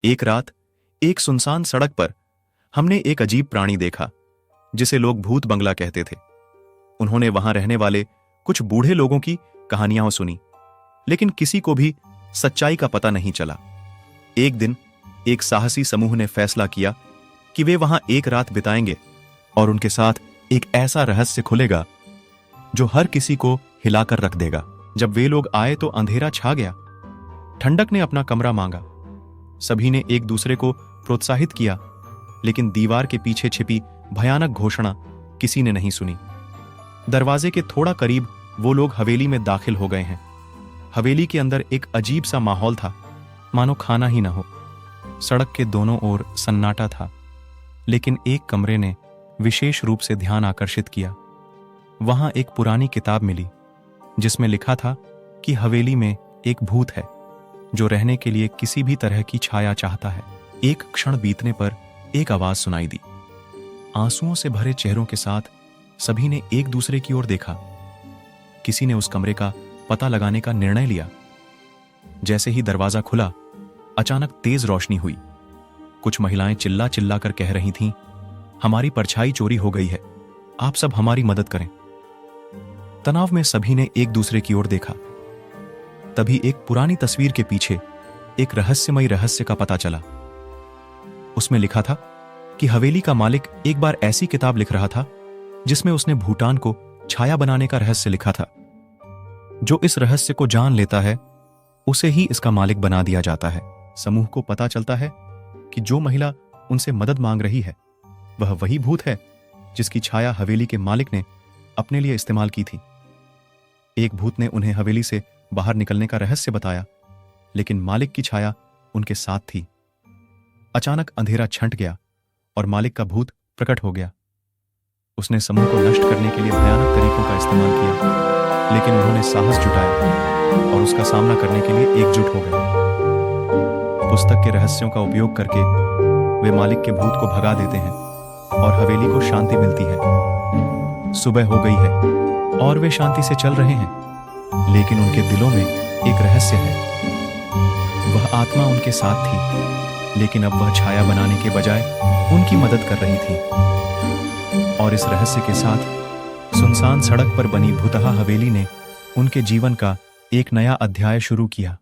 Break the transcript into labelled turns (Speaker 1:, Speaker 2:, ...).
Speaker 1: एक रात एक सुनसान सड़क पर हमने एक अजीब प्राणी देखा जिसे लोग भूत बंगला कहते थे। उन्होंने वहां रहने वाले कुछ बूढ़े लोगों की कहानियां सुनी, लेकिन किसी को भी सच्चाई का पता नहीं चला। एक दिन एक साहसी समूह ने फैसला किया कि वे वहां एक रात बिताएंगे और उनके साथ एक ऐसा रहस्य खुलेगा जो हर किसी को हिलाकर रख देगा। जब वे लोग आए तो अंधेरा छा गया। ठंडक ने अपना कमरा मांगा। सभी ने एक दूसरे को प्रोत्साहित किया, लेकिन दीवार के पीछे छिपी भयानक घोषणा किसी ने नहीं सुनी। दरवाजे के थोड़ा करीब वो लोग हवेली में दाखिल हो गए हैं। हवेली के अंदर एक अजीब सा माहौल था, मानो खाना ही ना हो। सड़क के दोनों ओर सन्नाटा था, लेकिन एक कमरे ने विशेष रूप से ध्यान आकर्षित किया। वहां एक पुरानी किताब मिली जिसमें लिखा था कि हवेली में एक भूत है जो रहने के लिए किसी भी तरह की छाया चाहता है। एक क्षण बीतने पर एक आवाज सुनाई दी। आंसुओं से भरे चेहरों के साथ सभी ने एक दूसरे की ओर देखा। किसी ने उस कमरे का पता लगाने का निर्णय लिया। जैसे ही दरवाजा खुला, अचानक तेज रोशनी हुई। कुछ महिलाएं चिल्ला चिल्ला कर कह रही थीं, हमारी परछाई चोरी हो गई है, आप सब हमारी मदद करें। तनाव में सभी ने एक दूसरे की ओर देखा। तभी एक पुरानी तस्वीर के पीछे एक रहस्यमयी रहस्य का पता चला। उसमें लिखा था कि हवेली का मालिक एक बार ऐसी किताब लिख रहा था जिसमें उसने भूटान को छाया बनाने का रहस्य लिखा था। जो इस रहस्य को जान लेता है उसे ही इसका मालिक बना दिया जाता है। समूह को पता चलता है कि जो महिला उनसे मदद मांग रही है वह वही भूत है जिसकी छाया हवेली के मालिक ने अपने लिए इस्तेमाल की थी। एक भूत ने उन्हें हवेली से बाहर निकलने का रहस्य बताया, लेकिन मालिक की छाया उनके साथ थी। अचानक अंधेरा छंट गया और मालिक का भूत प्रकट हो गया। उसने समूह को नष्ट करने के लिए भयानक तरीकों का इस्तेमाल किया, लेकिन उन्होंने साहस जुटाया और उसका सामना करने के लिए एकजुट हो गए। पुस्तक के रहस्यों का उपयोग करके वे मालिक के भूत को भगा देते हैं और हवेली को शांति मिलती है। सुबह हो गई है और वे शांति से चल रहे हैं, लेकिन उनके दिलों में एक रहस्य है। वह आत्मा उनके साथ थी, लेकिन अब वह छाया बनाने के बजाय उनकी मदद कर रही थी। और इस रहस्य के साथ सुनसान सड़क पर बनी भुतहा हवेली ने उनके जीवन का एक नया अध्याय शुरू किया।